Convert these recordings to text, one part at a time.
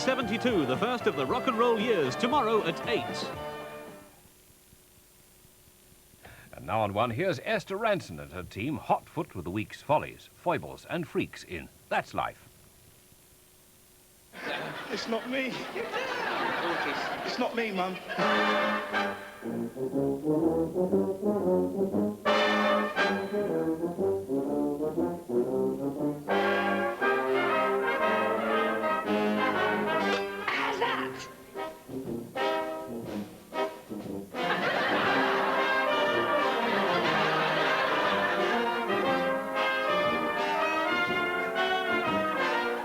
1972, the first of the rock and roll years, tomorrow at 8. And now on one, here's Esther Ranson and her team, hot foot with the week's follies, foibles and freaks in That's Life. It's not me. It's not me, Mum. How's that?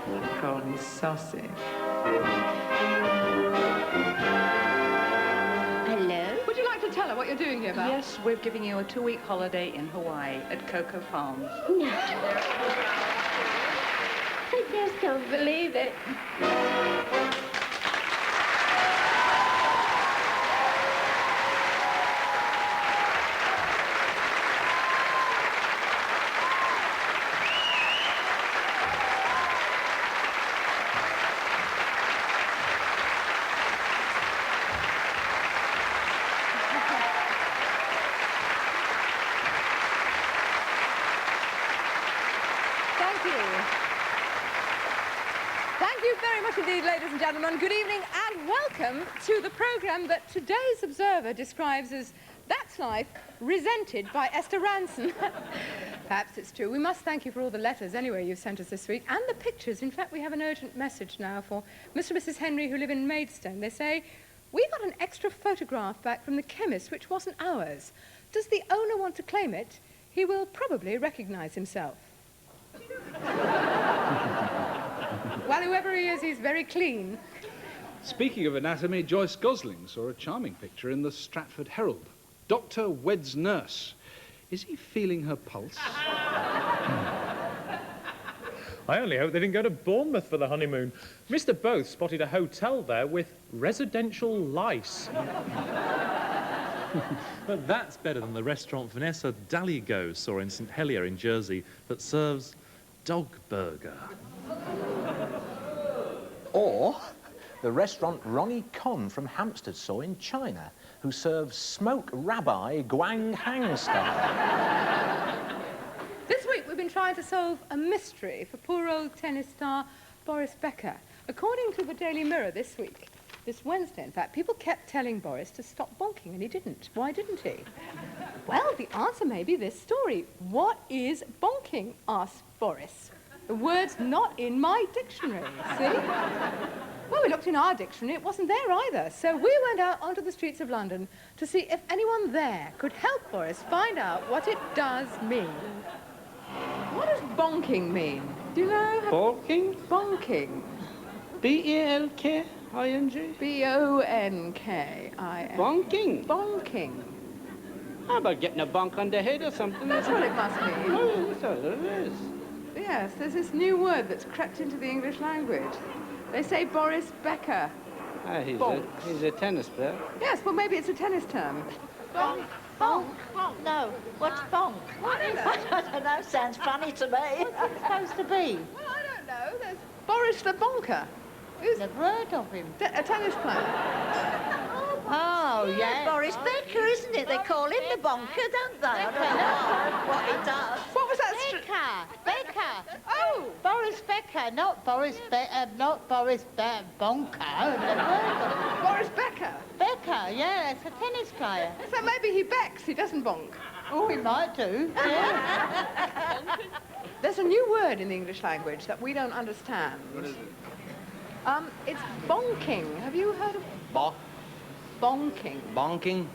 Macaroni sausage. Hello? Would you like to tell her what you're doing here, Val? Yes, we're giving you a 2-week holiday in Hawaii at Coco Palms. No. I just don't believe it. Thank you. Thank you very much indeed, ladies and gentlemen. Good evening and welcome to the programme that today's Observer describes as That's Life, resented by Esther Ranson. Perhaps it's true. We must thank you for all the letters anyway you've sent us this week and the pictures. In fact, we have an urgent message now for Mr. and Mrs. Henry who live in Maidstone. They say, we got an extra photograph back from the chemist which wasn't ours. Does the owner want to claim it? He will probably recognise himself. Well, whoever he is, he's very clean. Speaking of anatomy, Joyce Gosling saw a charming picture in the Stratford Herald. Doctor weds nurse. Is he feeling her pulse? I only hope they didn't go to Bournemouth for the honeymoon. Mr. Both spotted a hotel there with residential lice. But that's better than the restaurant Vanessa Daligo saw in St Helier in Jersey that serves dog burger. Or the restaurant Ronnie Con from Hampstead saw in China, who serves smoked rabbi guang hang style. This week we've been trying to solve a mystery for poor old tennis star Boris Becker. According to the Daily Mirror this week, this Wednesday, in fact, people kept telling Boris to stop bonking, and he didn't. Why didn't he? Well, the answer may be this story. What is bonking? Asked Boris. The word's not in my dictionary, see? Well, we looked in our dictionary. It wasn't there either. So we went out onto the streets of London to see if anyone there could help Boris find out what it does mean. What does bonking mean? Do you know? Bonking? Bonking. B-E-L-K-I-N-G? B-O-N-K-I-N. Bonking? Bonking. How about getting a bonk on the head or something? That's what it must mean. Oh, that's what it is. Yes, there's this new word that's crept into the English language. They say Boris Becker. He's a tennis player. Yes, well, maybe it's a tennis term. Bonk? Bonk? No. What's bonk? I don't know. I don't know. Sounds funny to me. What's it supposed to be? Well, I don't know. There's Boris the Bonker. Who's Never heard of him. a tennis player. Oh, yeah. Boris Becker, isn't it? They call him the bonker, don't they? I don't know what he does. What was that? Becker. Oh! Boris Becker, not Boris Bonker. Never heard of him. Boris Becker. Becker, yeah, it's a tennis player. So maybe he becks, he doesn't bonk. Oh, he might do. Yeah. There's a new word in the English language that we don't understand. What is it? It's bonking. Have you heard of bonking? Bonking? Bonking.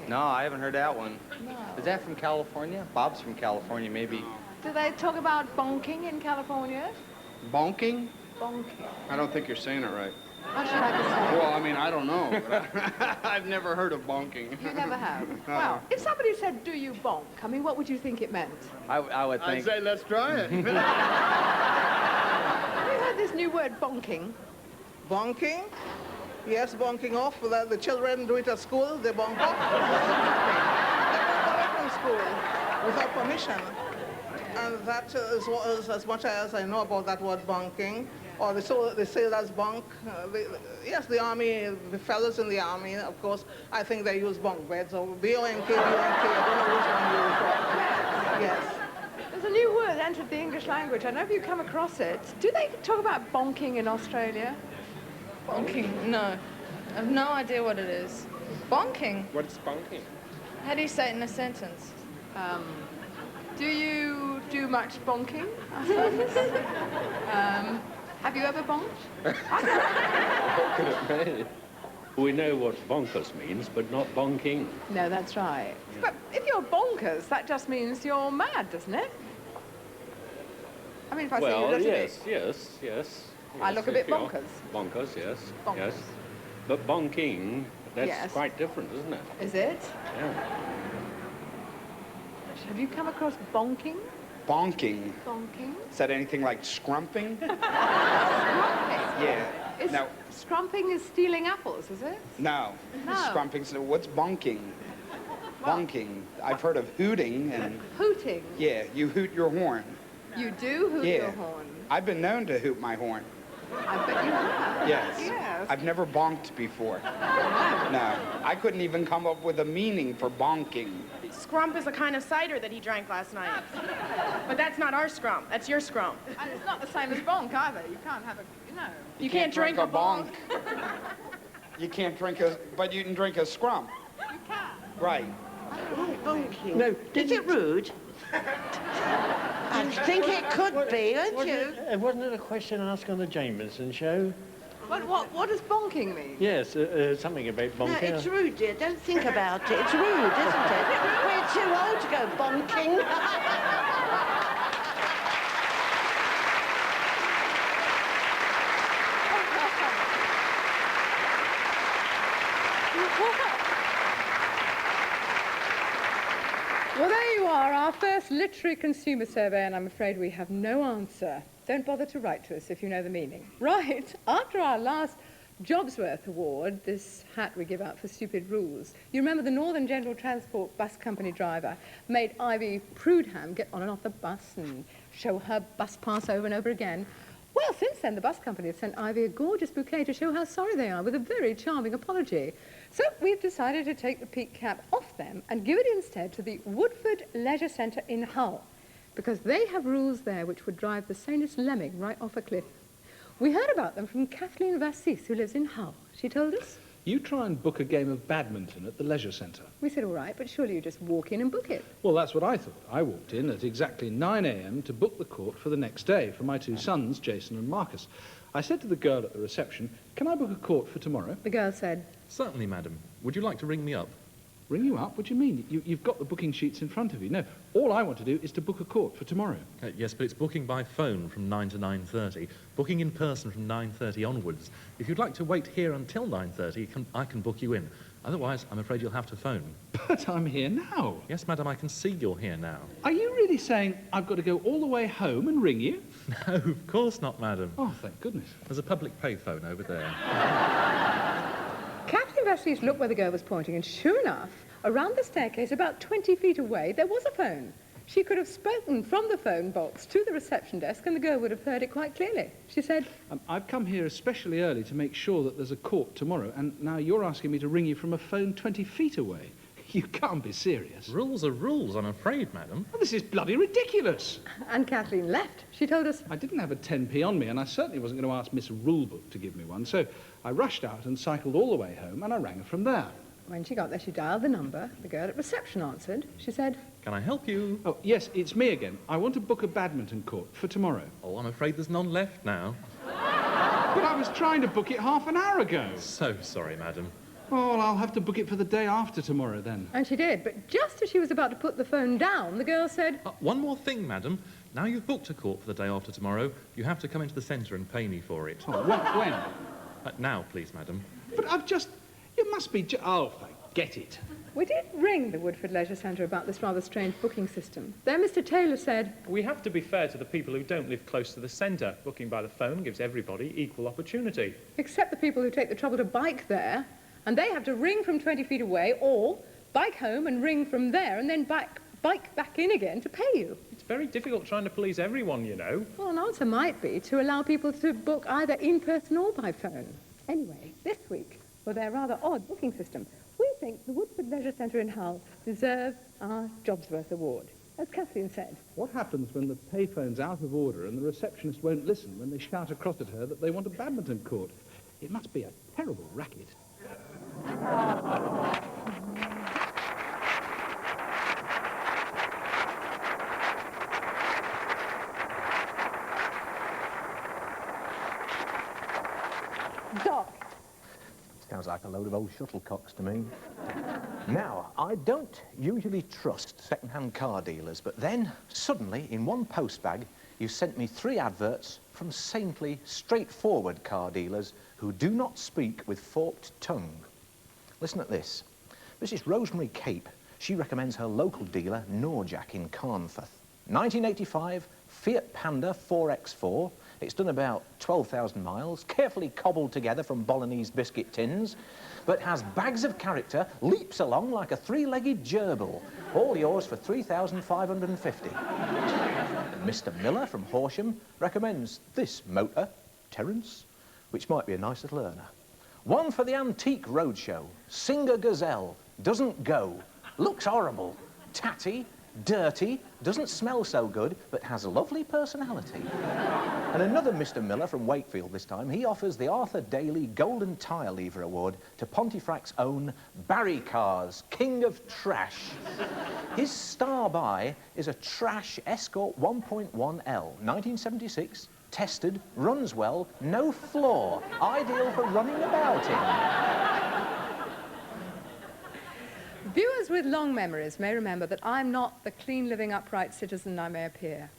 No, I haven't heard that one. No. Is that from California? Bob's from California, maybe. Do they talk about bonking in California? Bonking? Bonking. I don't think you're saying it right. What should I be saying? Well, I mean, I don't know. I've never heard of bonking. You never have? Well, if somebody said, do you bonk, I mean, what would you think it meant? I would I'd think... say, let's try it. Have you heard this new word, bonking? Bonking? Yes, bonking off. The children do it at school. They bonk off. They bonk away from school without permission. And that is as much as I know about that word bonking. or they say that's bunk. Yes, the army, the fellas in the army, of course, I think they use bunk beds, or B-O-N-K, I don't know which one you use. Yes. There's a new word that entered the English language. I don't know if you've come across it. Do they talk about bonking in Australia? Bonking? No. I have no idea what it is. Bonking? What's bonking? How do you say it in a sentence? Do you do much bonking? Have you ever bonked? What could it mean? We know what bonkers means, but not bonking. No, that's right. But if you're bonkers, that just means you're mad, doesn't it? I mean, if I say you look yes. I look a bit bonkers. Bonkers, yes. Bonkers. Yes. But bonking, that's Yes. quite different, isn't it? Is it? Yeah. Have you come across bonking? Bonking. Bonking? Is that anything like scrumping? Yeah. Is No. Scrumping is stealing apples, is it? No. No. Scrumping. So what's bonking? Bonking. I've heard of hooting and Hooting. yeah, you hoot your horn. You do hoot Yeah. your horn. I've been known to hoot my horn. I bet you have. Yes. Yes. I've never bonked before. No. I couldn't even come up with a meaning for bonking. Scrump is a kind of cider that he drank last night. But that's not our scrump. That's your scrump. And it's not the same as bonk either. You can't have a, You can't drink a bonk. You can't drink a, but you can drink a scrump. You can. Right. Bonking. No, Is it rude? I think it could be, don't you? Wasn't it a question asked on the Jameson show? But what does bonking mean? Yes, something about No, bonking. it's rude, dear. Don't think about it. It's rude, isn't it? We're too old to go bonking. Well, there you are, our first literary consumer survey, and I'm afraid we have no answer. Don't bother to write to us if you know the meaning. Right, after our last Jobsworth Award, this hat we give out for stupid rules, you remember the Northern General Transport bus company driver made Ivy Prudham get on and off the bus and show her bus pass over and over again. Well, since then, the bus company have sent Ivy a gorgeous bouquet to show how sorry they are, with a very charming apology. So we've decided to take the peak cap off them and give it instead to the Woodford Leisure Centre in Hull, because they have rules there which would drive the sanest lemming right off a cliff. We heard about them from Kathleen Vassis, who lives in Hull. She told us. You try and book a game of badminton at the leisure centre. We said, all right, but surely you just walk in and book it. Well, that's what I thought. I walked in at exactly 9 a.m. to book the court for the next day for my two sons, Jason and Marcus. I said to the girl at the reception, can I book a court for tomorrow? The girl said, certainly, madam. Would you like to ring me up? Ring you up? What do you mean? You've got the booking sheets in front of you. No, all I want to do is to book a court for tomorrow. Yes, but it's booking by phone from 9 to 9:30, booking in person from 9:30 onwards. If you'd like to wait here until 9:30, I can book you in. Otherwise, I'm afraid you'll have to phone. But I'm here now. Yes, madam, I can see you're here now. Are you really saying I've got to go all the way home and ring you? No, of course not, madam. Oh, thank goodness. There's a public payphone over there. Captain Vassis looked where the girl was pointing, and sure enough, around the staircase, about 20 feet away, there was a phone. She could have spoken from the phone box to the reception desk, and the girl would have heard it quite clearly. She said, I've come here especially early to make sure that there's a court tomorrow, and now you're asking me to ring you from a phone 20 feet away. You can't be serious. Rules are rules, I'm afraid, madam. Well, this is bloody ridiculous. And Kathleen left. She told us, I didn't have a 10p on me, and I certainly wasn't going to ask Miss Rulebook to give me one, so I rushed out and cycled all the way home, and I rang her from there. When she got there, she dialed the number. The girl at reception answered. She said, can I help you? Oh, yes, it's me again. I want to book a badminton court for tomorrow. Oh, I'm afraid there's none left now. But I was trying to book it half an hour ago. So sorry, madam. Oh, well, I'll have to book it for the day after tomorrow, then. And she did, but just as she was about to put the phone down, the girl said, one more thing, madam. Now you've booked a court for the day after tomorrow, you have to come into the centre and pay me for it. Oh, when? Now, please, madam. But I've just... You must be... Oh, forget it. We did ring the Woodford Leisure Centre about this rather strange booking system. Then Mr. Taylor said, we have to be fair to the people who don't live close to the centre. Booking by the phone gives everybody equal opportunity. Except the people who take the trouble to bike there, and they have to ring from 20 feet away, or bike home and ring from there, and then bike back in again to pay you. It's very difficult trying to please everyone, you know. Well, an answer might be to allow people to book either in person or by phone. Anyway, this week, for their rather odd booking system, we think the Woodford Leisure Centre in Hull deserves our Jobsworth Award. As Kathleen said. What happens when the payphone's out of order and the receptionist won't listen when they shout across at her that they want a badminton court? It must be a terrible racket. Doc. Sounds like a load of old shuttlecocks to me. Now, I don't usually trust second-hand car dealers, but then, suddenly, in one postbag, you sent me 3 adverts from saintly, straightforward car dealers who do not speak with forked tongue. Listen at this. Mrs. Rosemary Cape, she recommends her local dealer, Norjack in Carnforth. 1985 Fiat Panda 4X4. It's done about 12,000 miles, carefully cobbled together from Bolognese biscuit tins, but has bags of character, leaps along like a 3-legged gerbil. All yours for $3,550. Mr. Miller from Horsham recommends this motor, Terence, which might be a nice little earner. One for the antique roadshow. Singer Gazelle, doesn't go, looks horrible, tatty, dirty, doesn't smell so good, but has a lovely personality. And another Mr. Miller from Wakefield this time, he offers the Arthur Daly Golden Tyre Lever Award to Pontefract's own Barry Cars, King of Trash. His star buy is a Trash Escort 1.1L, 1976, tested, runs well, no flaw, ideal for running about in. Viewers with long memories may remember that I'm not the clean, living, upright citizen I may appear.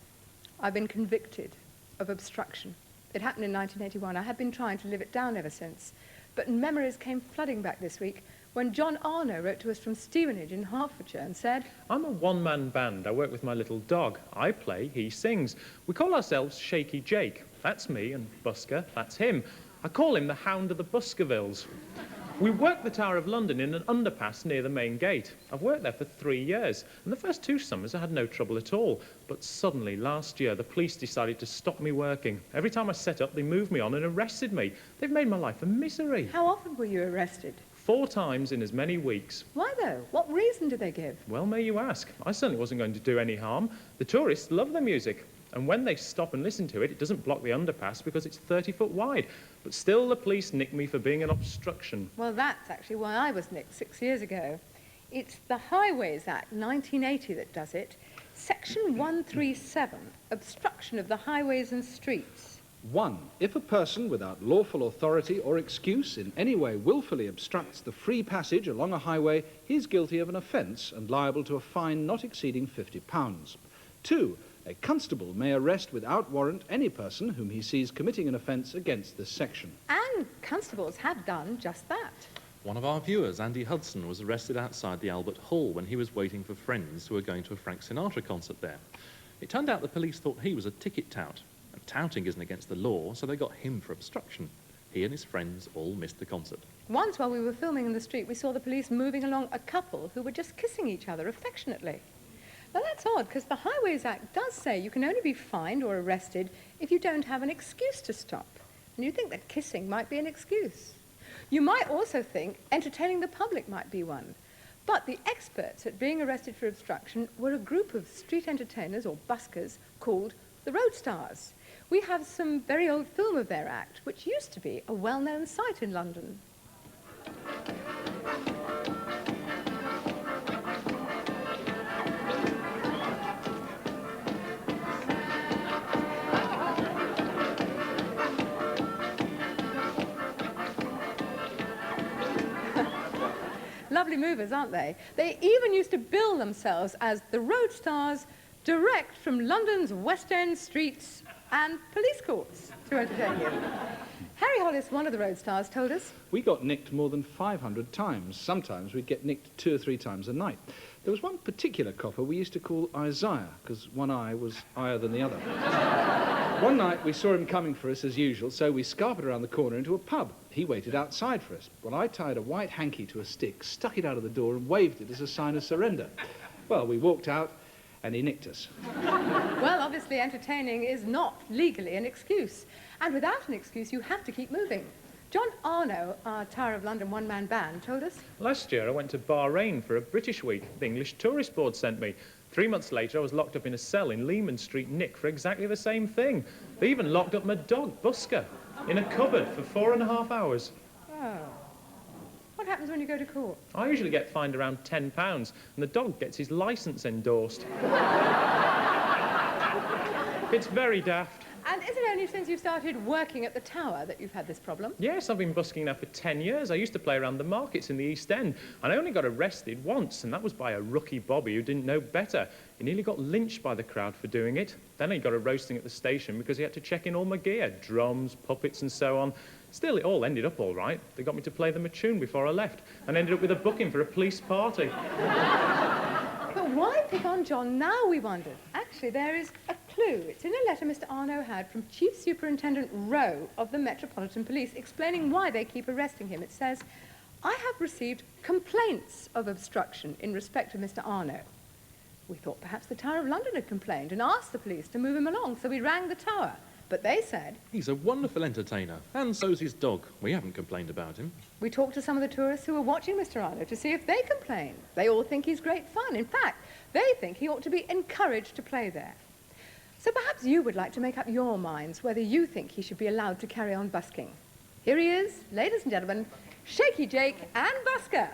I've been convicted of obstruction. It happened in 1981. I have been trying to live it down ever since. But memories came flooding back this week when John Arno wrote to us from Stevenage in Hertfordshire and said, I'm a one-man band. I work with my little dog. I play, he sings. We call ourselves Shaky Jake. That's me, and Busker, that's him. I call him the Hound of the Buskervilles. We work the Tower of London in an underpass near the main gate. I've worked there for 3 years, and the first 2 summers I had no trouble at all. But suddenly, last year, the police decided to stop me working. Every time I set up, they moved me on and arrested me. They've made my life a misery. How often were you arrested? 4 times in as many weeks. Why, though? What reason did they give? Well, may you ask. I certainly wasn't going to do any harm. The tourists love the music. And when they stop and listen to it, it doesn't block the underpass because it's 30 foot wide. But still, the police nicked me for being an obstruction. Well, that's actually why I was nicked 6 years ago. It's the Highways Act, 1980, that does it. Section 137, obstruction of the highways and streets. 1. If a person without lawful authority or excuse in any way willfully obstructs the free passage along a highway, he is guilty of an offence and liable to a fine not exceeding £50. 2. A constable may arrest without warrant any person whom he sees committing an offence against this section. And constables have done just that. One of our viewers, Andy Hudson, was arrested outside the Albert Hall when he was waiting for friends who were going to a Frank Sinatra concert there. It turned out the police thought he was a ticket tout. And touting isn't against the law, so they got him for obstruction. He and his friends all missed the concert. Once while we were filming in the street, we saw the police moving along a couple who were just kissing each other affectionately. Now, that's odd, because the Highways Act does say you can only be fined or arrested if you don't have an excuse to stop. And you think that kissing might be an excuse. You might also think entertaining the public might be one. But the experts at being arrested for obstruction were a group of street entertainers, or buskers, called the Road Stars. We have some very old film of their act, which used to be a well-known sight in London. Lovely movers, aren't they? They even used to bill themselves as the Road Stars, direct from London's West End streets and police courts to entertain you. Harry Hollis, one of the Road Stars, told us, We got nicked more than 500 times. Sometimes we'd get nicked 2 or 3 times a night. There was one particular copper we used to call Isaiah, because one eye was higher than the other. One night we saw him coming for us as usual, so we scarpered around the corner into a pub. He waited outside for us. Well, I tied a white hanky to a stick, stuck it out of the door and waved it as a sign of surrender. Well, we walked out, and he nicked us. Well, obviously entertaining is not legally an excuse. And without an excuse, you have to keep moving. John Arno, our Tower of London one-man band, told us... Last year, I went to Bahrain for a British week. The English Tourist Board sent me. 3 months later, I was locked up in a cell in Leman Street, Nick, for exactly the same thing. They even locked up my dog, Busker, in a cupboard for 4.5 hours. Oh. What happens when you go to court? I usually get fined around £10, and the dog gets his licence endorsed. It's very daft. And is it only since you started working at the Tower that you've had this problem? Yes, I've been busking now for 10 years. I used to play around the markets in the East End, and I only got arrested once, and that was by a rookie bobby who didn't know better. He nearly got lynched by the crowd for doing it. Then he got a roasting at the station because he had to check in all my gear, drums, puppets, and so on. Still, it all ended up all right. They got me to play them a tune before I left, and ended up with a booking for a police party. But why pick on John now, we wondered? Actually, there is a clue. It's in a letter Mr. Arno had from Chief Superintendent Rowe of the Metropolitan Police explaining why they keep arresting him. It says, I have received complaints of obstruction in respect of Mr. Arno. We thought perhaps the Tower of London had complained and asked the police to move him along, so we rang the Tower. But they said... He's a wonderful entertainer, and so's his dog. We haven't complained about him. We talked to some of the tourists who were watching Mr. Arno to see if they complain. They all think he's great fun. In fact, they think he ought to be encouraged to play there. So perhaps you would like to make up your minds whether you think he should be allowed to carry on busking. Here he is, ladies and gentlemen, Shaky Jake and Busker.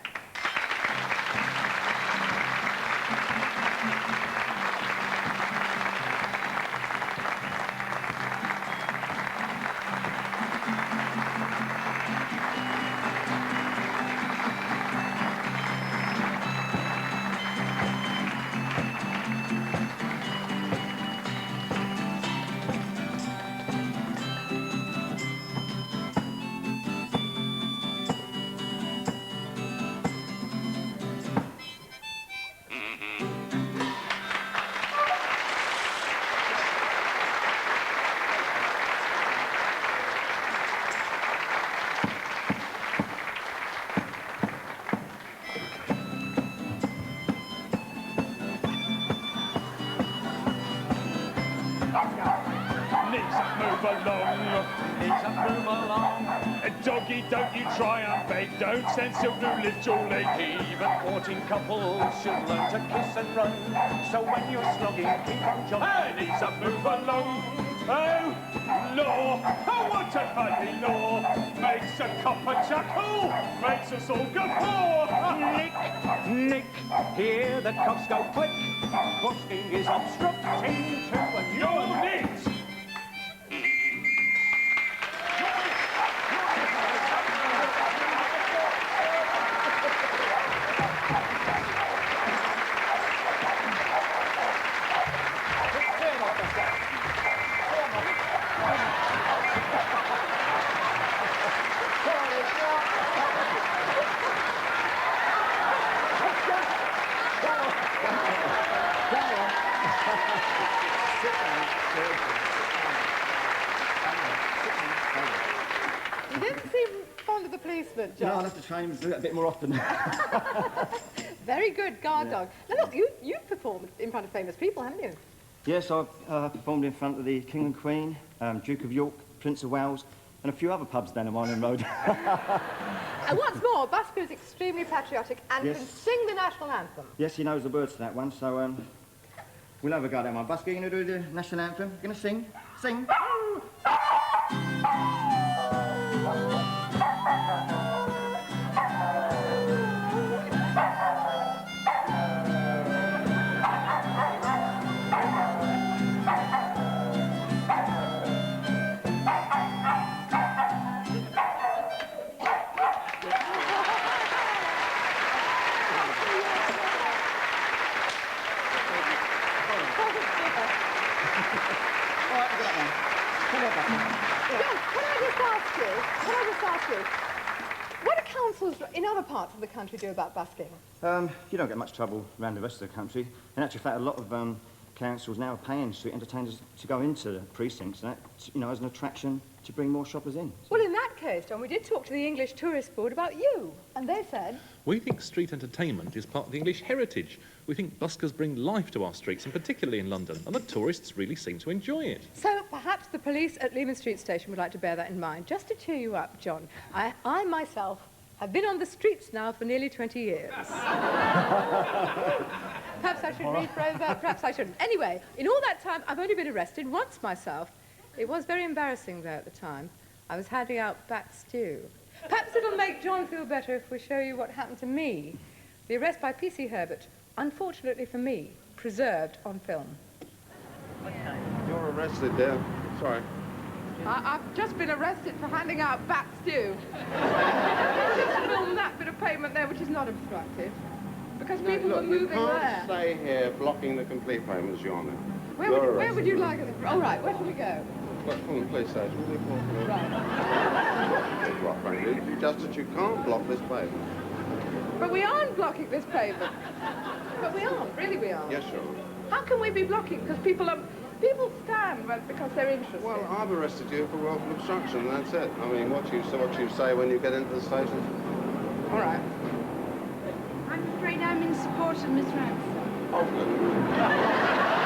Doggy, don't you try and beg, don't send children little leg. Even courting couples should learn to kiss and run. So when you're slogging, keep on jumping. Hey, needs a move along. Oh, law, oh, what a funny law. Makes a copper chuckle, makes us all guffaw. Nick, here the cops go quick. Busking is obstructing to a You're nicked. You didn't seem fond of the policeman, John. No, I'll have to try and do it a bit more often. Very good guard dog. Now look, you've performed in front of famous people, haven't you? Yes, I've performed in front of the King and Queen, Duke of York, Prince of Wales, and a few other pubs down the Mining Road. And what's more, Busker is extremely patriotic and Yes. can sing the national anthem. Yes, he knows the words to that one, so we'll have a go at one. Busker, you going to do the national anthem? You going to sing? Sing. Can I just ask you, what do councils in other parts of the country do about busking? You don't get much trouble around the rest of the country. In actual fact, a lot of councils now are paying street entertainers to go into the precincts, and that, you know, as an attraction to bring more shoppers in. Well, in that case, John, we did talk to the English Tourist Board about you, and they said... We think street entertainment is part of the English heritage. We think buskers bring life to our streets, and particularly in London, and the tourists really seem to enjoy it. So perhaps the police at Leman Street Station would like to bear that in mind. Just to cheer you up, John, I myself have been on the streets now for nearly 20 years. Perhaps I should rephrase that, perhaps I shouldn't. Anyway, in all that time, I've only been arrested once myself. It was very embarrassing, though, at the time. I was handing out back stew. Perhaps it'll make John feel better if we show you what happened to me. The arrest by P.C. Herbert, unfortunately for me, preserved on film. You're arrested there. Sorry. I've just been arrested for handing out back stew. Just film that bit of pavement there, which is not obstructive. Because people were moving you there. can't stay here blocking the complete payments, Your Honour. Where would you like it? All right, where shall we go? Well, from the police station. Right. Block, frankly. Just that you can't block this pavement. But we aren't blocking this pavement. But we aren't, really we aren't. Yes, Your Honour. How can we be blocking? Because people stand because they're interested. Well, I've arrested you for willful obstruction, and that's it. I mean, what you say when you get into the station. All right. I'm afraid I'm in support of Miss Ransom. Oh, good.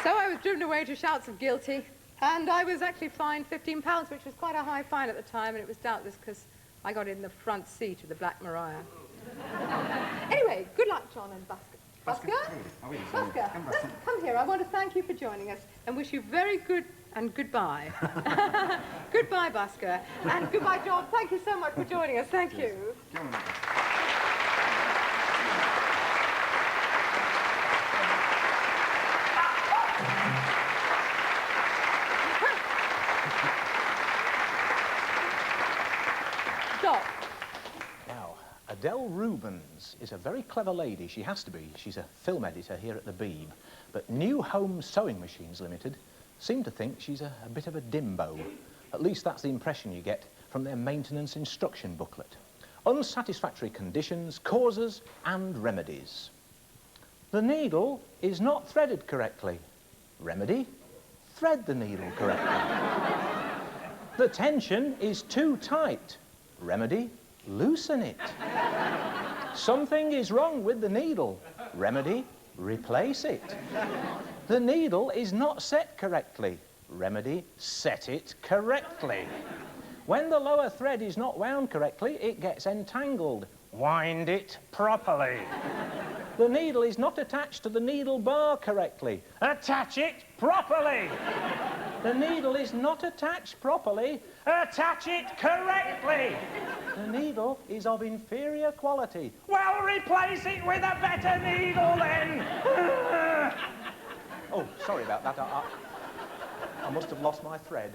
So I was driven away to shouts of guilty, and I was actually fined £15, which was quite a high fine at the time, and it was doubtless because I got in the front seat of the Black Maria. Anyway, good luck, John and Busker. Busker, come here. I want to thank you for joining us and wish you very good and goodbye. Goodbye, Busker. And goodbye, John. Thank you so much for joining us. Thank you. Stop. Now, Adele Rubens is a very clever lady. She has to be. She's a film editor here at the Beeb. But New Home Sewing Machines Limited seem to think she's a bit of a dimbo. At least that's the impression you get from their maintenance instruction booklet. Unsatisfactory conditions, causes and remedies. The needle is not threaded correctly. Remedy? Thread the needle correctly. The tension is too tight. Remedy? Loosen it. Something is wrong with the needle. Remedy? Replace it. The needle is not set correctly. Remedy? Set it correctly. When the lower thread is not wound correctly, it gets entangled. Wind it properly. The needle is not attached to the needle bar correctly. Attach it properly. The needle is not attached properly. Attach it correctly. The needle is of inferior quality. Well, replace it with a better needle then. Oh, sorry about that. I must have lost my thread.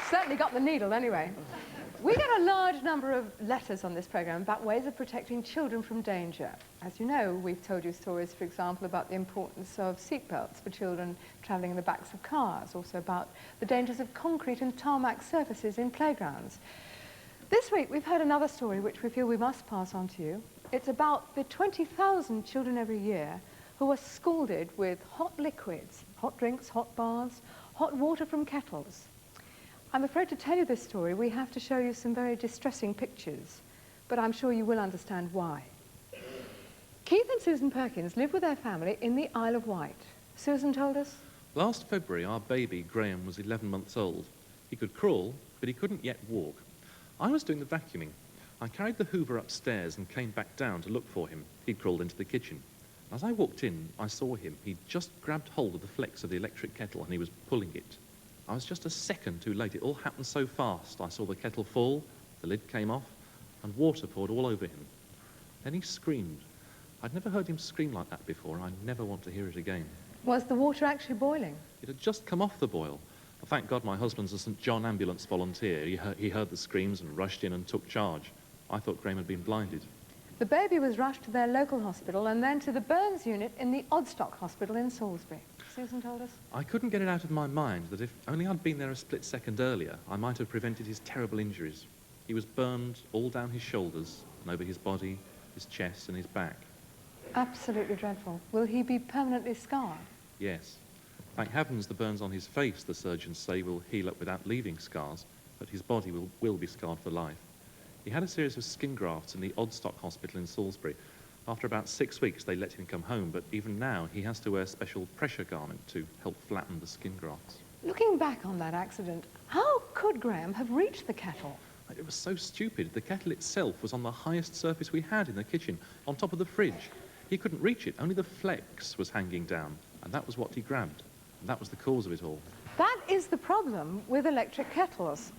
Certainly got the needle anyway. We get a large number of letters on this programme about ways of protecting children from danger. As you know, we've told you stories, for example, about the importance of seatbelts for children travelling in the backs of cars, also about the dangers of concrete and tarmac surfaces in playgrounds. This week, we've heard another story which we feel we must pass on to you. It's about the 20,000 children every year who are scalded with hot liquids, hot drinks, hot baths, hot water from kettles. I'm afraid to tell you this story, we have to show you some very distressing pictures, but I'm sure you will understand why. Keith and Susan Perkins live with their family in the Isle of Wight. Susan told us? Last February, our baby, Graham, was 11 months old. He could crawl, but he couldn't yet walk. I was doing the vacuuming. I carried the hoover upstairs and came back down to look for him. He'd crawled into the kitchen. As I walked in, I saw him. He'd just grabbed hold of the flex of the electric kettle and he was pulling it. I was just a second too late. It all happened so fast. I saw the kettle fall, the lid came off, and water poured all over him. Then he screamed. I'd never heard him scream like that before, and I never want to hear it again. Was the water actually boiling? It had just come off the boil. Thank God my husband's a St. John ambulance volunteer. He heard the screams and rushed in and took charge. I thought Graham had been blinded. The baby was rushed to their local hospital and then to the burns unit in the Odstock Hospital in Salisbury. Susan told us. I couldn't get it out of my mind that if only I'd been there a split second earlier, I might have prevented his terrible injuries. He was burned all down his shoulders and over his body, his chest and his back. Absolutely dreadful. Will he be permanently scarred? Yes. Thank heavens the burns on his face, the surgeons say, will heal up without leaving scars, but his body will be scarred for life. He had a series of skin grafts in the Odstock Hospital in Salisbury. After about 6 weeks, they let him come home, but even now he has to wear a special pressure garment to help flatten the skin grafts. Looking back on that accident, how could Graham have reached the kettle? It was so stupid. The kettle itself was on the highest surface we had in the kitchen, on top of the fridge. He couldn't reach it. Only the flex was hanging down, and that was what he grabbed. And that was the cause of it all. That is the problem with electric kettles.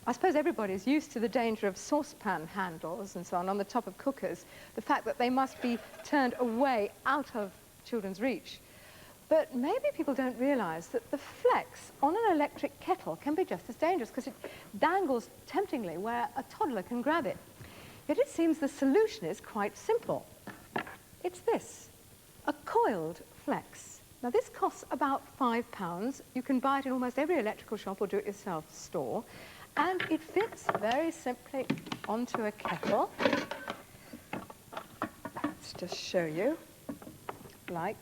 I suppose everybody's used to the danger of saucepan handles and so on the top of cookers, the fact that they must be turned away out of children's reach. But maybe people don't realise that the flex on an electric kettle can be just as dangerous because it dangles temptingly where a toddler can grab it. Yet it seems the solution is quite simple. It's this, a coiled flex. Now this costs about £5. You can buy it in almost every electrical shop or do-it-yourself store. And it fits very simply onto a kettle. Let's just show you, like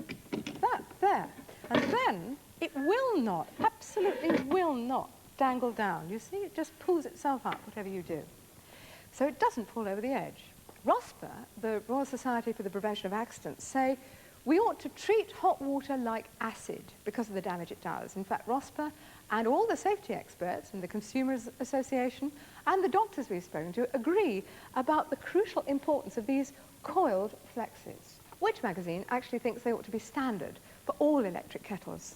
that, there. And then it will not, absolutely will not dangle down. You see, it just pulls itself up, whatever you do. So it doesn't fall over the edge. ROSPA, the Royal Society for the Prevention of Accidents, say we ought to treat hot water like acid because of the damage it does. In fact, ROSPA and all the safety experts and the Consumers Association and the doctors we've spoken to agree about the crucial importance of these coiled flexes. Which magazine actually thinks they ought to be standard for all electric kettles.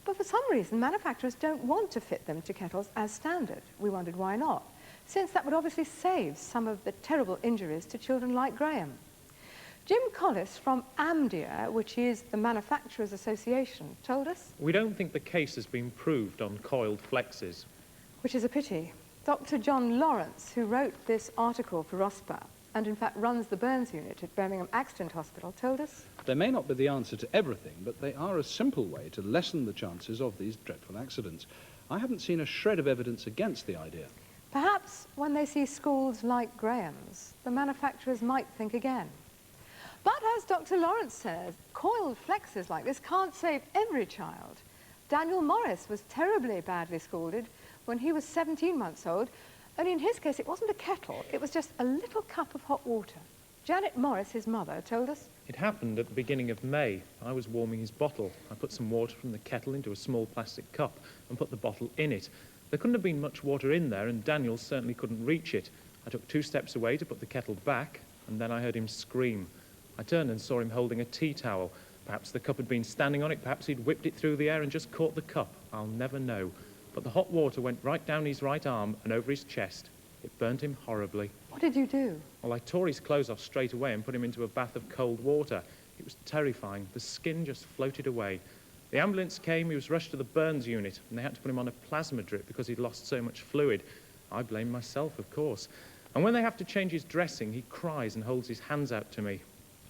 But for some reason, manufacturers don't want to fit them to kettles as standard. We wondered why not, since that would obviously save some of the terrible injuries to children like Graham. Jim Collis from AMDIA, which is the Manufacturers Association, told us. We don't think the case has been proved on coiled flexes. Which is a pity. Dr. John Lawrence, who wrote this article for ROSPA, and in fact runs the burns unit at Birmingham Accident Hospital, told us. They may not be the answer to everything, but they are a simple way to lessen the chances of these dreadful accidents. I haven't seen a shred of evidence against the idea. Perhaps when they see schools like Graham's, the manufacturers might think again. But as Dr. Lawrence says, coiled flexes like this can't save every child. Daniel Morris was terribly badly scalded when he was 17 months old, and in his case it wasn't a kettle, it was just a little cup of hot water. Janet Morris, his mother, told us. It happened at the beginning of May. I was warming his bottle. I put some water from the kettle into a small plastic cup and put the bottle in it. There couldn't have been much water in there, and Daniel certainly couldn't reach it. I took 2 steps away to put the kettle back, and then I heard him scream. I turned and saw him holding a tea towel. Perhaps the cup had been standing on it, perhaps he'd whipped it through the air and just caught the cup. I'll never know. But the hot water went right down his right arm and over his chest. It burnt him horribly. What did you do? Well, I tore his clothes off straight away and put him into a bath of cold water. It was terrifying. The skin just floated away. The ambulance came, he was rushed to the burns unit, and they had to put him on a plasma drip because he'd lost so much fluid. I blame myself, of course. And when they have to change his dressing, he cries and holds his hands out to me.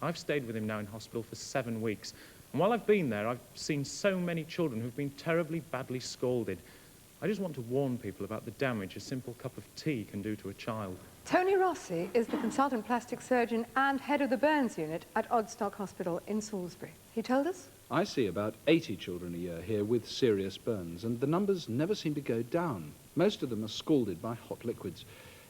I've stayed with him now in hospital for 7 weeks. And while I've been there, I've seen so many children who've been terribly badly scalded. I just want to warn people about the damage a simple cup of tea can do to a child. Tony Rossi is the consultant plastic surgeon and head of the burns unit at Odstock Hospital in Salisbury. He told us. I see about 80 children a year here with serious burns, and the numbers never seem to go down. Most of them are scalded by hot liquids.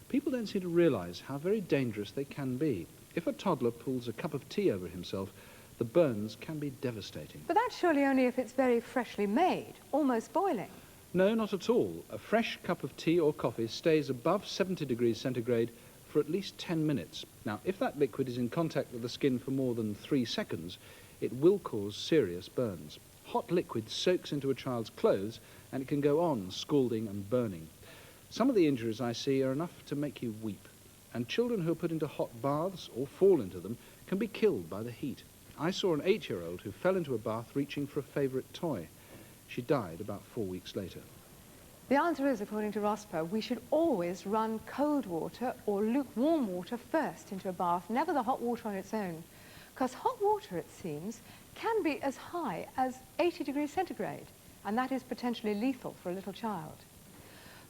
People don't seem to realise how very dangerous they can be. If a toddler pulls a cup of tea over himself, the burns can be devastating. But that's surely only if it's very freshly made, almost boiling. No, not at all. A fresh cup of tea or coffee stays above 70 degrees centigrade for at least 10 minutes. Now, if that liquid is in contact with the skin for more than 3 seconds, it will cause serious burns. Hot liquid soaks into a child's clothes and it can go on scalding and burning. Some of the injuries I see are enough to make you weep, and children who are put into hot baths or fall into them can be killed by the heat. I saw an 8-year-old who fell into a bath reaching for a favourite toy. She died about 4 weeks later. The answer is, according to ROSPA, we should always run cold water or lukewarm water first into a bath, never the hot water on its own. Because hot water, it seems, can be as high as 80 degrees centigrade, and that is potentially lethal for a little child.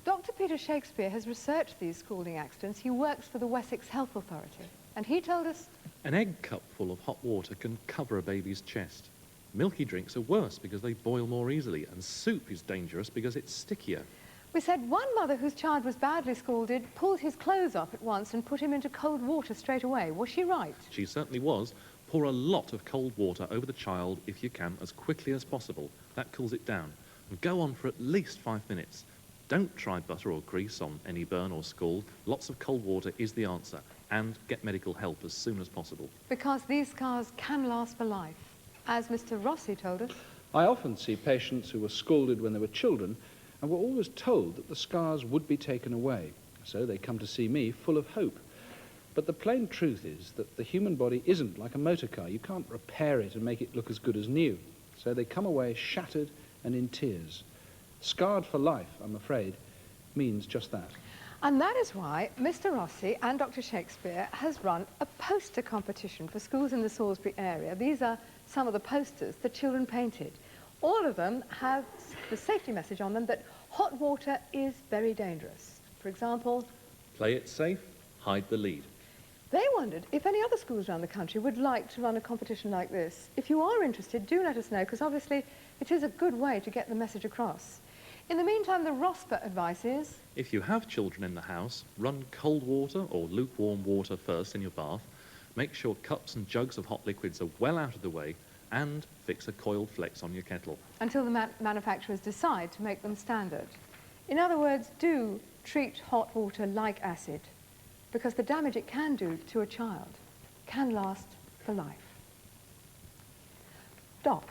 Dr. Peter Shakespeare has researched these scalding accidents. He works for the Wessex Health Authority, and he told us... An egg cup full of hot water can cover a baby's chest. Milky drinks are worse because they boil more easily, and soup is dangerous because it's stickier. We said one mother whose child was badly scalded pulled his clothes off at once and put him into cold water straight away. Was she right? She certainly was. Pour a lot of cold water over the child if you can, as quickly as possible. That cools it down. And go on for at least 5 minutes. Don't try butter or grease on any burn or scald. Lots of cold water is the answer. And get medical help as soon as possible. Because these scars can last for life, as Mr. Rossi told us. I often see patients who were scalded when they were children and were always told that the scars would be taken away. So they come to see me full of hope. But the plain truth is that the human body isn't like a motor car. You can't repair it and make it look as good as new. So they come away shattered and in tears. Scarred for life, I'm afraid, means just that. And that is why Mr. Rossi and Dr. Shakespeare has run a poster competition for schools in the Salisbury area. These are some of the posters the children painted. All of them have the safety message on them that hot water is very dangerous. For example, play it safe, hide the lead. They wondered if any other schools around the country would like to run a competition like this. If you are interested, do let us know, because obviously it is a good way to get the message across. In the meantime, the ROSPA advice is... If you have children in the house, run cold water or lukewarm water first in your bath. Make sure cups and jugs of hot liquids are well out of the way, and fix a coiled flex on your kettle. Until the manufacturers decide to make them standard. In other words, do treat hot water like acid, because the damage it can do to a child can last for life. Doc.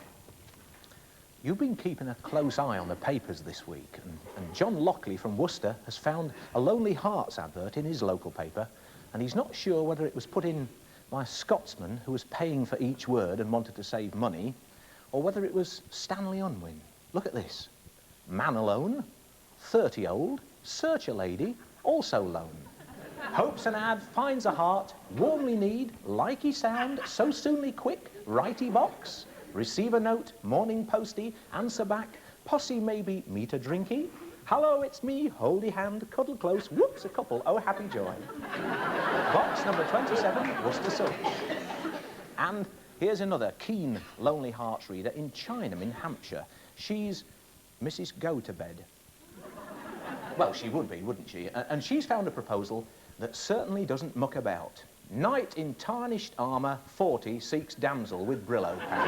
You've been keeping a close eye on the papers this week, and John Lockley from Worcester has found a Lonely Hearts advert in his local paper, and he's not sure whether it was put in by a Scotsman who was paying for each word and wanted to save money, or whether it was Stanley Unwin. Look at this. Man alone, 30 old, search a lady, also lone. Hopes an ad, finds a heart, warmly need, likey sound, so soonly quick, righty box. Receive a note, morning posty, answer back, posse maybe, meet a drinky. Hello, it's me, holdy hand, cuddle close, whoops, a couple, oh happy joy. Box number 27, Worcester Soap. And here's another keen Lonely Hearts reader in Chinham in Hampshire. She's Mrs. Go-to-Bed. Well, she would be, wouldn't she? And she's found a proposal that certainly doesn't muck about. Knight in tarnished armour, 40, seeks damsel with Brillo pan.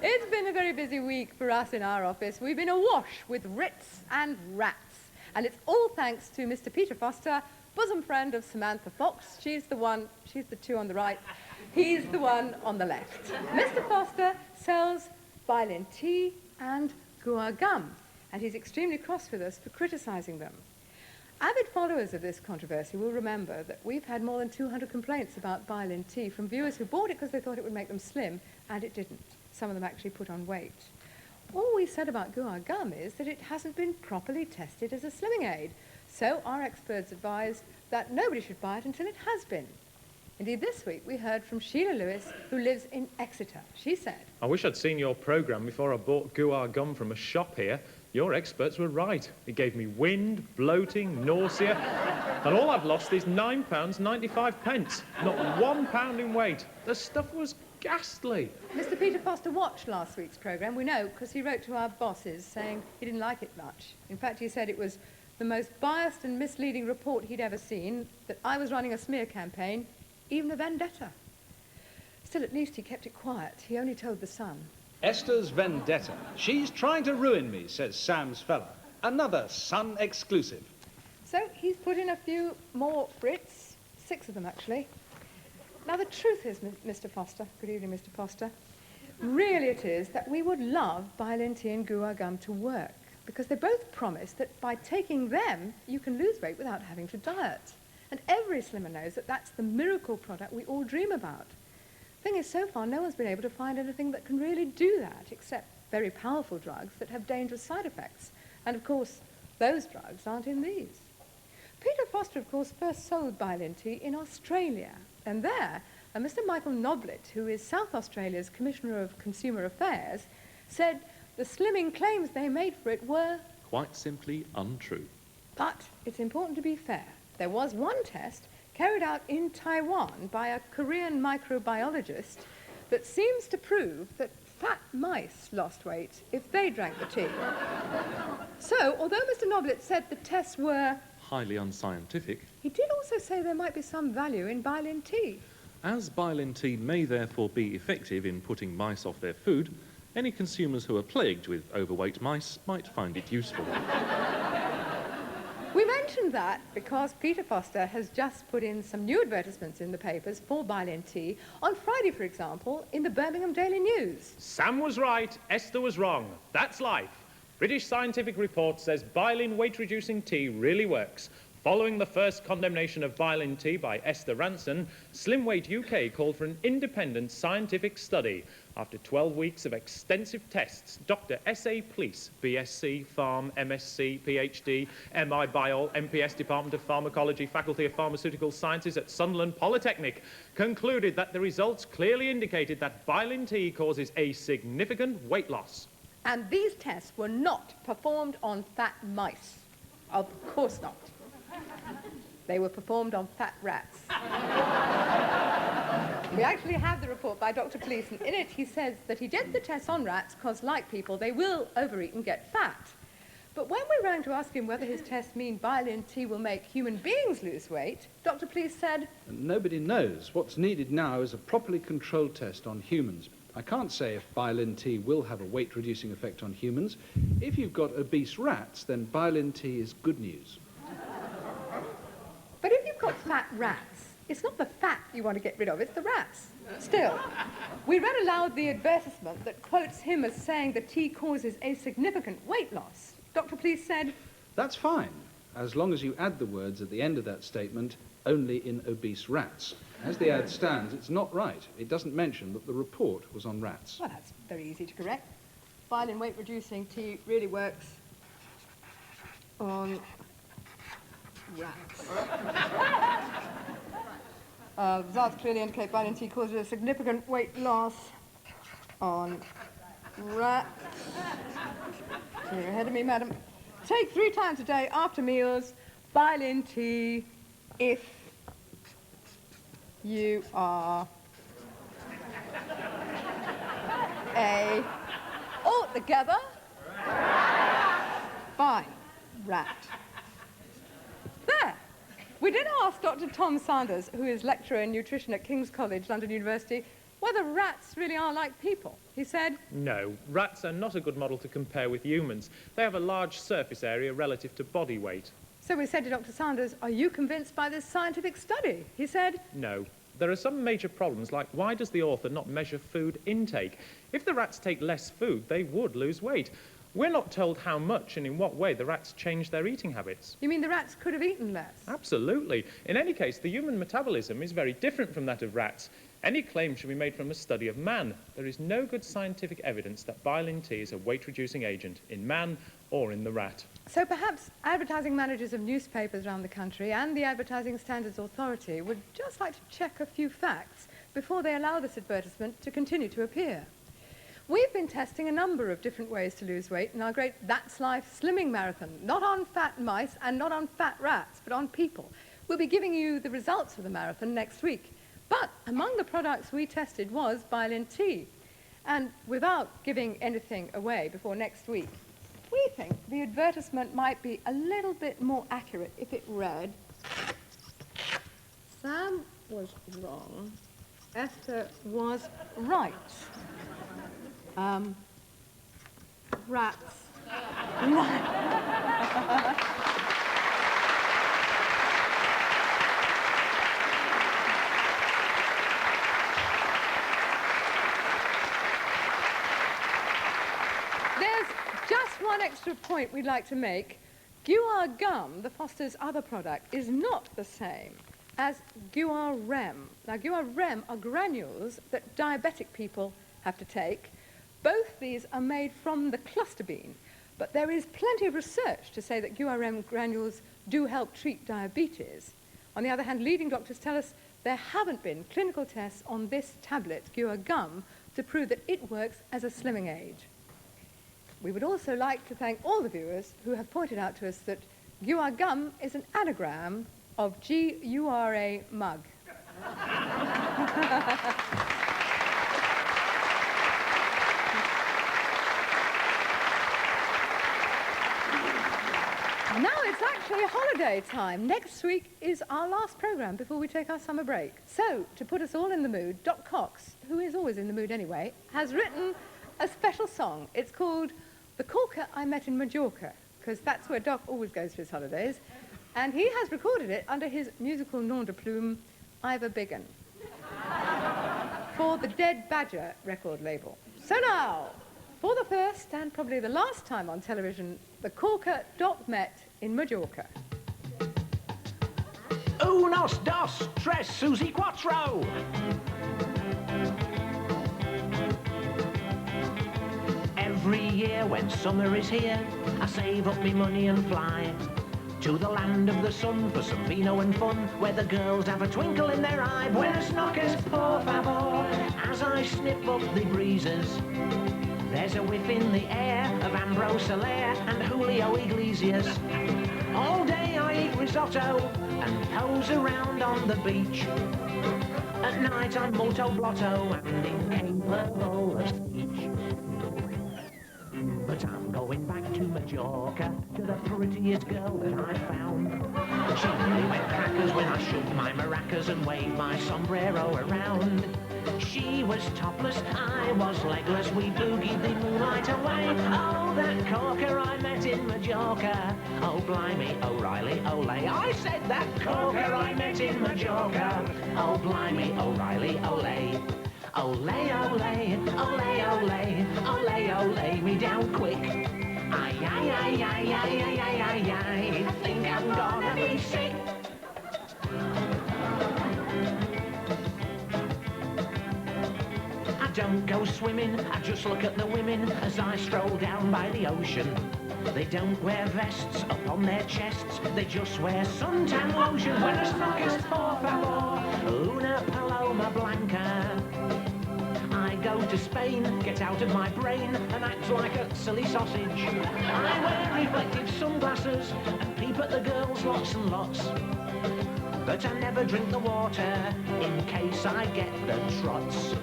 It's been a very busy week for us in our office. We've been awash with writs and rats. And it's all thanks to Mr. Peter Foster, bosom friend of Samantha Fox. She's the two on the right. He's the one on the left. Mr. Foster sells violin tea and guar gum. And he's extremely cross with us for criticising them. Avid followers of this controversy will remember that we've had more than 200 complaints about violin tea from viewers who bought it because they thought it would make them slim, and it didn't. Some of them actually put on weight. All we said about guar gum is that it hasn't been properly tested as a slimming aid, so our experts advised that nobody should buy it until it has been. Indeed, this week we heard from Sheila Lewis, who lives in Exeter. She said, I wish I'd seen your programme before I bought guar gum from a shop here. Your experts were right. It gave me wind, bloating, nausea, and all I've lost is £9.95. Not £1 in weight. The stuff was ghastly. Mr. Peter Foster watched last week's programme. We know, because he wrote to our bosses saying he didn't like it much. In fact, he said it was the most biased and misleading report he'd ever seen, that I was running a smear campaign, even a vendetta. Still, at least he kept it quiet. He only told the Sun. Esther's vendetta. She's trying to ruin me, says Sam's fella. Another Sun exclusive. So he's put in a few more Brits, 6 of them actually. Now the truth is, Mr. Foster, good evening Mr. Foster, really it is that we would love Bialyn-T and guar gum to work because they both promise that by taking them you can lose weight without having to diet. And every slimmer knows that that's the miracle product we all dream about. Thing is, so far no one's been able to find anything that can really do that except very powerful drugs that have dangerous side effects. And of course, those drugs aren't in these. Peter Foster, of course, first sold Bialyn-T in Australia. And there, Mr. Michael Noblet, who is South Australia's Commissioner of Consumer Affairs, said the slimming claims they made for it were quite simply untrue. But it's important to be fair. There was one test carried out in Taiwan by a Korean microbiologist that seems to prove that fat mice lost weight if they drank the tea. So, although Mr. Noblet said the tests were highly unscientific, he did also say there might be some value in Bialyn-T. As Bialyn-T may therefore be effective in putting mice off their food, any consumers who are plagued with overweight mice might find it useful. We mentioned that because Peter Foster has just put in some new advertisements in the papers for Bialyn-T. On Friday, for example, in the Birmingham Daily News. Sam was right, Esther was wrong. That's life. British scientific report says Bialyn weight-reducing tea really works. Following the first condemnation of Bialyn-T by Esther Ranson, Slim Weight UK called for an independent scientific study. After 12 weeks of extensive tests, Dr. S.A. Pleece, BSc, Pharm, MSc, PhD, MI Biol, MPS Department of Pharmacology, Faculty of Pharmaceutical Sciences at Sunderland Polytechnic, concluded that the results clearly indicated that Bialyn-T causes a significant weight loss. And these tests were not performed on fat mice. Of course not. They were performed on fat rats. We actually have the report by Dr. Pleece, and in it he says that he did the tests on rats because, like people, they will overeat and get fat. But when we rang to ask him whether his tests mean Bialyn-T will make human beings lose weight, Dr. Pleece said, nobody knows. What's needed now is a properly controlled test on humans. I can't say if Bialyn-T will have a weight-reducing effect on humans. If you've got obese rats, then Bialyn-T is good news. But if you've got fat rats, it's not the fat you want to get rid of, it's the rats. Still, we read aloud the advertisement that quotes him as saying the tea causes a significant weight loss. Dr. Pleece said, that's fine, as long as you add the words at the end of that statement, only in obese rats. As the ad stands, it's not right. It doesn't mention that the report was on rats. Well, that's very easy to correct. Bialyn weight-reducing tea really works on rats. Results clearly indicate Bialyn-T causes a significant weight loss on rats. You're ahead of me, madam. Take 3 times a day after meals Bialyn-T if you are a altogether fine rat. There. We did ask Dr. Tom Sanders, who is lecturer in nutrition at King's College, London University, whether rats really are like people. He said, no, rats are not a good model to compare with humans. They have a large surface area relative to body weight. So we said to Dr. Sanders, are you convinced by this scientific study? He said, no. There are some major problems, like why does the author not measure food intake? If the rats take less food, they would lose weight. We're not told how much and in what way the rats change their eating habits. You mean the rats could have eaten less? Absolutely. In any case, the human metabolism is very different from that of rats. Any claim should be made from a study of man. There is no good scientific evidence that Bialyn-T is a weight-reducing agent in man or in the rat. So perhaps advertising managers of newspapers around the country and the Advertising Standards Authority would just like to check a few facts before they allow this advertisement to continue to appear. We've been testing a number of different ways to lose weight in our great That's Life Slimming Marathon, not on fat mice and not on fat rats, but on people. We'll be giving you the results of the marathon next week. But among the products we tested was Bialyn-T. And without giving anything away before next week, we think the advertisement might be a little bit more accurate if it read, Sam was wrong, Esther was right. Rats. Just one extra point we'd like to make. Guar gum, the Foster's other product, is not the same as Guar Rem. Now, Guar Rem are granules that diabetic people have to take. Both these are made from the cluster bean, but there is plenty of research to say that Guar Rem granules do help treat diabetes. On the other hand, leading doctors tell us there haven't been clinical tests on this tablet, Guar Gum, to prove that it works as a slimming aid. We would also like to thank all the viewers who have pointed out to us that Guar Gum is an anagram of G-U-R-A mug. Now it's actually holiday time. Next week is our last programme before we take our summer break. So, to put us all in the mood, Doc Cox, who is always in the mood anyway, has written a special song. It's called The Corker I Met in Majorca, because that's where Doc always goes for his holidays. And he has recorded it under his musical nom de plume, Ivor Biggin, for the Dead Badger record label. So now, for the first and probably the last time on television, the corker Doc met in Majorca. Unos, dos, tres, Susie Quattro. Every year when summer is here, I save up me money and fly to the land of the sun for some vino and fun, where the girls have a twinkle in their eye. Buenos noches, por favor, as I snip up the breezes. There's a whiff in the air of Ambrose Soler and Julio Iglesias. All day I eat risotto and pose around on the beach. At night I'm molto blotto and incapable of speech. But I'm going back to Majorca, to the prettiest girl that I found. She really went crackers when I shook my maracas and waved my sombrero around. She was topless, I was legless, we boogied the moonlight away. Oh, that corker I met in Majorca. Oh, blimey, O'Reilly, Olay. I said that corker I met in Majorca. Oh, blimey, O'Reilly, Olay. Olay, olay, olay, olay, olay, olay me down quick. Ay, ay, ay, ay, ay, ay, ay, ay, ay, I think I'm gonna be sick. I don't go swimming, I just look at the women as I stroll down by the ocean. They don't wear vests up on their chests, they just wear suntan lotion. Buenos noches, por favor, una paloma blanca. I go to Spain, get out of my brain and act like a silly sausage. I wear reflective sunglasses and peep at the girls lots and lots. But I never drink the water in case I get the trots.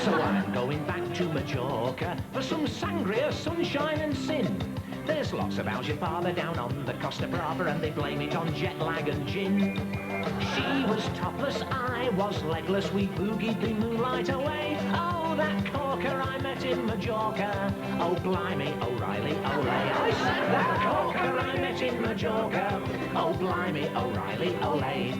So I'm going back to Majorca for some sangria, sunshine and sin. There's lots of Algeciras down on the Costa Brava and they blame it on jet lag and gin. She was topless, I was legless, we boogied the moonlight away. Oh, that corker I met in Majorca. Oh, blimey, O'Reilly, Olay. I said that corker I met in Majorca. Oh, blimey, O'Reilly, Olay.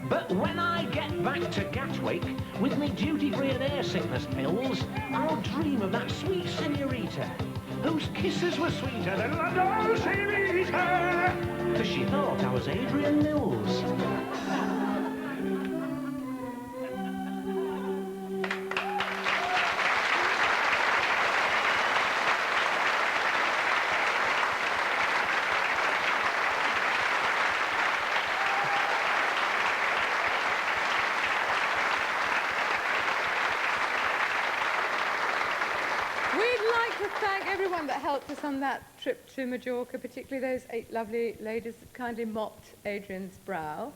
But when I get back to Gatwick with me duty-free and air sickness pills, I'll dream of that sweet senorita whose kisses were sweeter than La Dolce Vita, 'cause she thought I was Adrian Mills. That helped us on that trip to Majorca, particularly those 8 lovely ladies that kindly mopped Adrian's brow,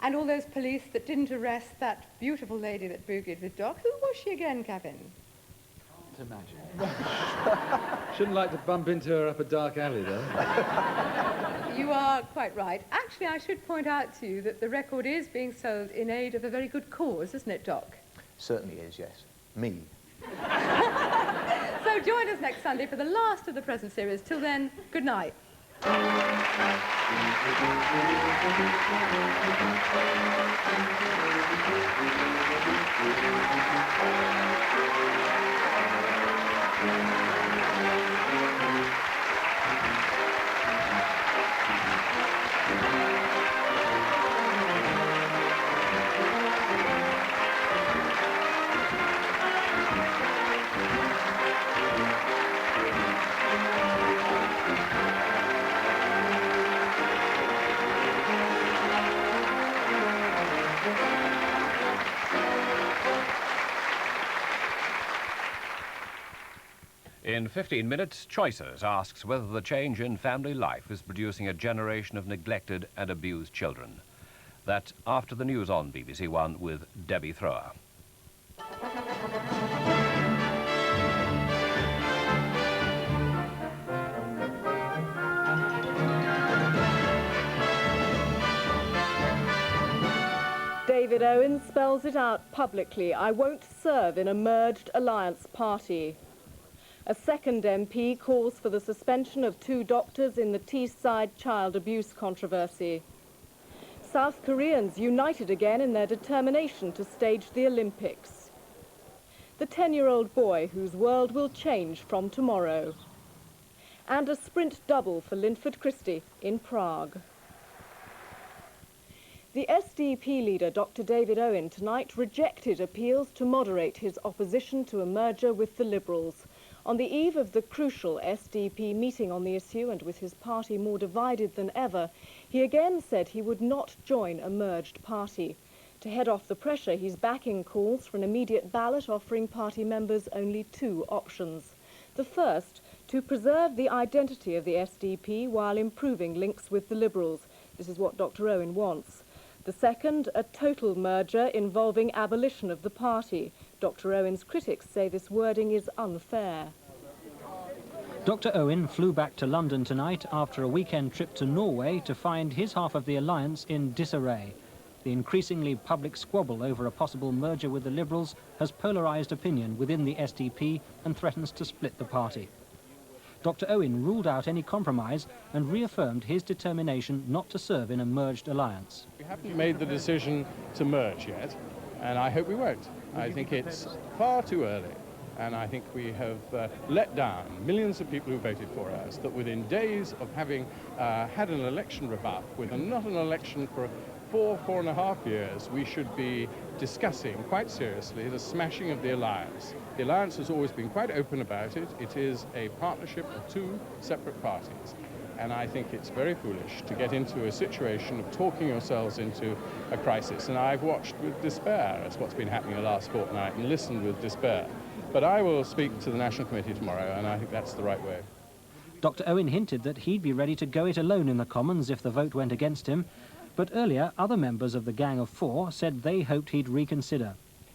and all those police that didn't arrest that beautiful lady that boogied with Doc. Who was she again, Gavin? Can't imagine. Shouldn't like to bump into her up a dark alley, though. You are quite right. Actually, I should point out to you that the record is being sold in aid of a very good cause, isn't it, Doc? Certainly is, yes. Me. So join us next Sunday for the last of the present series. Till then, good night. Thank you. In 15 minutes, Choices asks whether the change in family life is producing a generation of neglected and abused children. That's after the news on BBC One with Debbie Thrower. David Owen spells it out publicly. I won't serve in a merged alliance party. A second MP calls for the suspension of 2 doctors in the Teesside child abuse controversy. South Koreans united again in their determination to stage the Olympics. The 10-year-old boy whose world will change from tomorrow. And a sprint double for Linford Christie in Prague. The SDP leader, Dr. David Owen, tonight rejected appeals to moderate his opposition to a merger with the Liberals. On the eve of the crucial SDP meeting on the issue, and with his party more divided than ever, he again said he would not join a merged party. To head off the pressure, he's backing calls for an immediate ballot offering party members only 2 options. The first, to preserve the identity of the SDP while improving links with the Liberals. This is what Dr. Owen wants. The second, a total merger involving abolition of the party. Dr. Owen's critics say this wording is unfair. Dr. Owen flew back to London tonight after a weekend trip to Norway to find his half of the alliance in disarray. The increasingly public squabble over a possible merger with the Liberals has polarised opinion within the SDP and threatens to split the party. Dr. Owen ruled out any compromise and reaffirmed his determination not to serve in a merged alliance. We haven't made the decision to merge yet, and I hope we won't. I think it's far too early, and I think we have let down millions of people who voted for us, that within days of having had an election rebuff, with not an election for 4.5 years, we should be discussing quite seriously the smashing of the alliance. The alliance has always been quite open about it. It is a partnership of 2 separate parties. And I think it's very foolish to get into a situation of talking yourselves into a crisis. And I've watched with despair as what's been happening the last fortnight and listened with despair. But I will speak to the National Committee tomorrow, and I think that's the right way. Dr. Owen hinted that he'd be ready to go it alone in the Commons if the vote went against him. But earlier, other members of the Gang of 4 said they hoped he'd reconsider.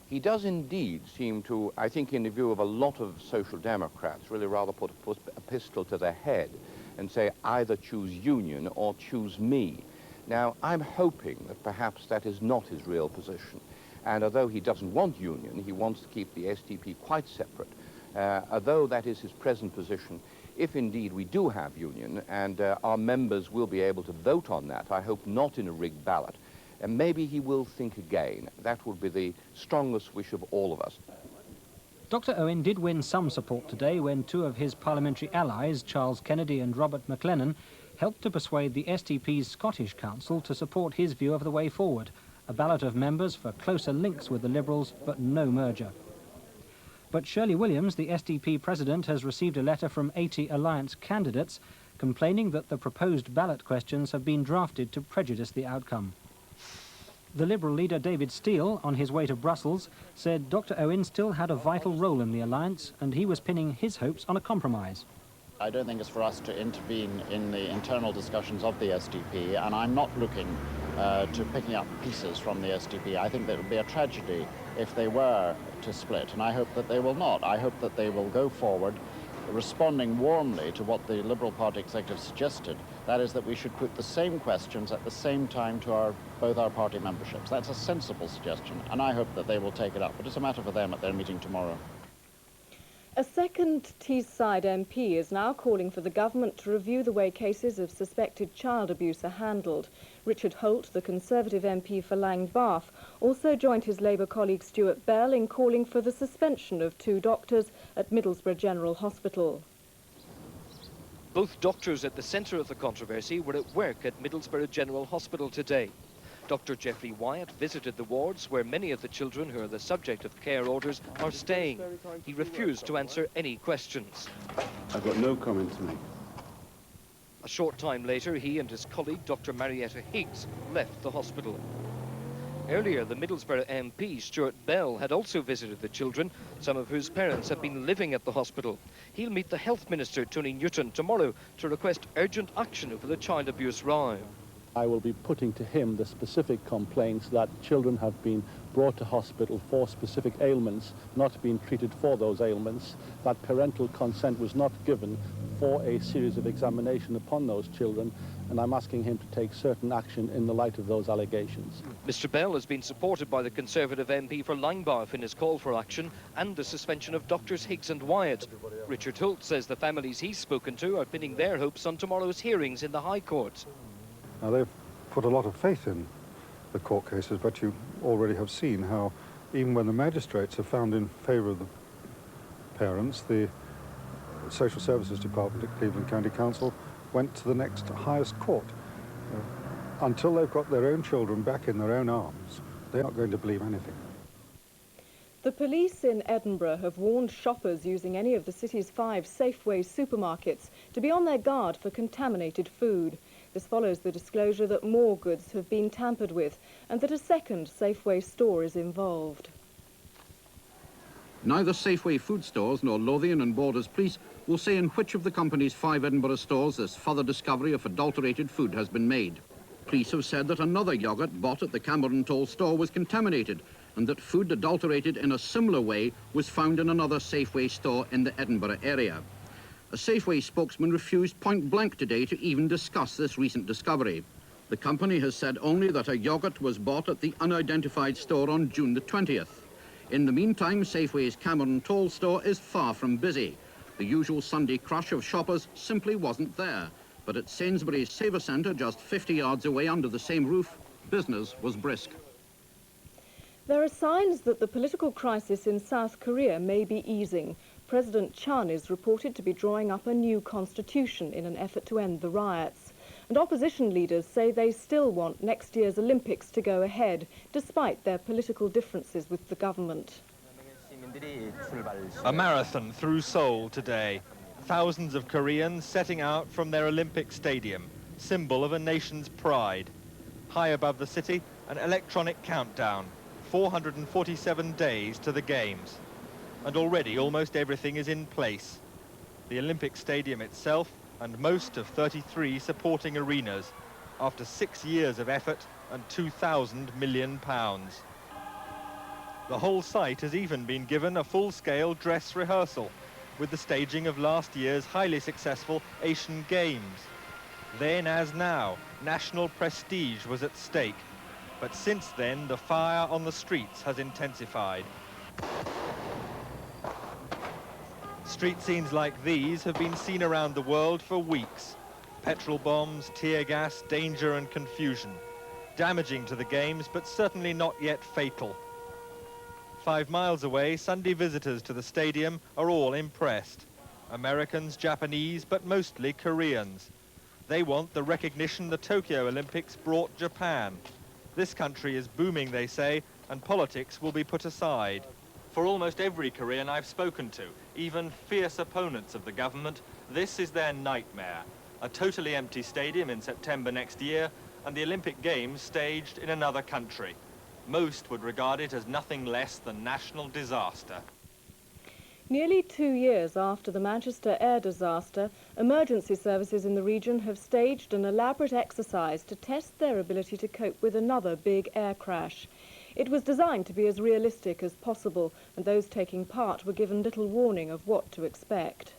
He does indeed seem to, I think in the view of a lot of Social Democrats, really rather put a pistol to their head and say either choose union or choose me. Now, I'm hoping that perhaps that is not his real position. And although he doesn't want union, he wants to keep the SDP quite separate. Although that is his present position, if indeed we do have union and our members will be able to vote on that, I hope not in a rigged ballot, and maybe he will think again. That would be the strongest wish of all of us. Dr. Owen did win some support today when 2 of his parliamentary allies, Charles Kennedy and Robert McLennan, helped to persuade the SDP's Scottish Council to support his view of the way forward, a ballot of members for closer links with the Liberals, but no merger. But Shirley Williams, the SDP president, has received a letter from 80 alliance candidates complaining that the proposed ballot questions have been drafted to prejudice the outcome. The Liberal leader David Steele, on his way to Brussels, said Dr. Owen still had a vital role in the alliance and he was pinning his hopes on a compromise. I don't think it's for us to intervene in the internal discussions of the SDP, and I'm not looking to picking up pieces from the SDP. I think that it would be a tragedy if they were to split, and I hope that they will not. I hope that they will go forward responding warmly to what the Liberal Party executive suggested. That is that we should put the same questions at the same time to both our party memberships. That's a sensible suggestion, and I hope that they will take it up. But it's a matter for them at their meeting tomorrow. A second Teesside MP is now calling for the government to review the way cases of suspected child abuse are handled. Richard Holt, the Conservative MP for Lang Bath, also joined his Labour colleague Stuart Bell in calling for the suspension of 2 doctors at Middlesbrough General Hospital. Both doctors at the centre of the controversy were at work at Middlesbrough General Hospital today. Dr. Geoffrey Wyatt visited the wards where many of the children who are the subject of care orders are staying. He refused to answer any questions. I've got no comment to make. A short time later, he and his colleague, Dr. Marietta Higgs, left the hospital. Earlier, the Middlesbrough MP, Stuart Bell, had also visited the children, some of whose parents have been living at the hospital. He'll meet the Health Minister, Tony Newton, tomorrow to request urgent action over the child abuse row. I will be putting to him the specific complaints that children have been brought to hospital for specific ailments, not being treated for those ailments, that parental consent was not given for a series of examination upon those children, and I'm asking him to take certain action in the light of those allegations. Mr Bell has been supported by the Conservative MP for Langbaugh in his call for action and the suspension of doctors Higgs and Wyatt. Richard Holt says the families he's spoken to are pinning their hopes on tomorrow's hearings in the High Court. Now, they've put a lot of faith in the court cases, but you already have seen how even when the magistrates have found in favour of the parents, the Social Services Department at Cleveland County Council went to the next highest court. Until they've got their own children back in their own arms, they're not going to believe anything. The police in Edinburgh have warned shoppers using any of the city's 5 Safeway supermarkets to be on their guard for contaminated food. This follows the disclosure that more goods have been tampered with and that a second Safeway store is involved. Neither Safeway food stores nor Lothian and Borders Police will say in which of the company's 5 Edinburgh stores this further discovery of adulterated food has been made. Police have said that another yoghurt bought at the Cameron Toll store was contaminated and that food adulterated in a similar way was found in another Safeway store in the Edinburgh area. A Safeway spokesman refused point blank today to even discuss this recent discovery. The company has said only that a yoghurt was bought at the unidentified store on June the 20th. In the meantime, Safeway's Cameron Toll store is far from busy. The usual Sunday crush of shoppers simply wasn't there. But at Sainsbury's Savour Centre, just 50 yards away under the same roof, business was brisk. There are signs that the political crisis in South Korea may be easing. President Chun is reported to be drawing up a new constitution in an effort to end the riots. And opposition leaders say they still want next year's Olympics to go ahead, despite their political differences with the government. A marathon through Seoul today. Thousands of Koreans setting out from their Olympic stadium, symbol of a nation's pride. High above the city, an electronic countdown. 447 days to the Games. And already almost everything is in place. The Olympic Stadium itself and most of 33 supporting arenas after 6 years of effort and £2,000 million. The whole site has even been given a full-scale dress rehearsal with the staging of last year's highly successful Asian Games. Then as now, national prestige was at stake. But since then, the fire on the streets has intensified. Street scenes like these have been seen around the world for weeks. Petrol bombs, tear gas, danger and confusion. Damaging to the Games, but certainly not yet fatal. 5 miles away, Sunday visitors to the stadium are all impressed. Americans, Japanese, but mostly Koreans. They want the recognition the Tokyo Olympics brought Japan. This country is booming, they say, and politics will be put aside. For almost every Korean I've spoken to, even fierce opponents of the government, this is their nightmare. A totally empty stadium in September next year, and the Olympic Games staged in another country. Most would regard it as nothing less than national disaster. Nearly 2 years after the Manchester air disaster, emergency services in the region have staged an elaborate exercise to test their ability to cope with another big air crash. It was designed to be as realistic as possible, and those taking part were given little warning of what to expect.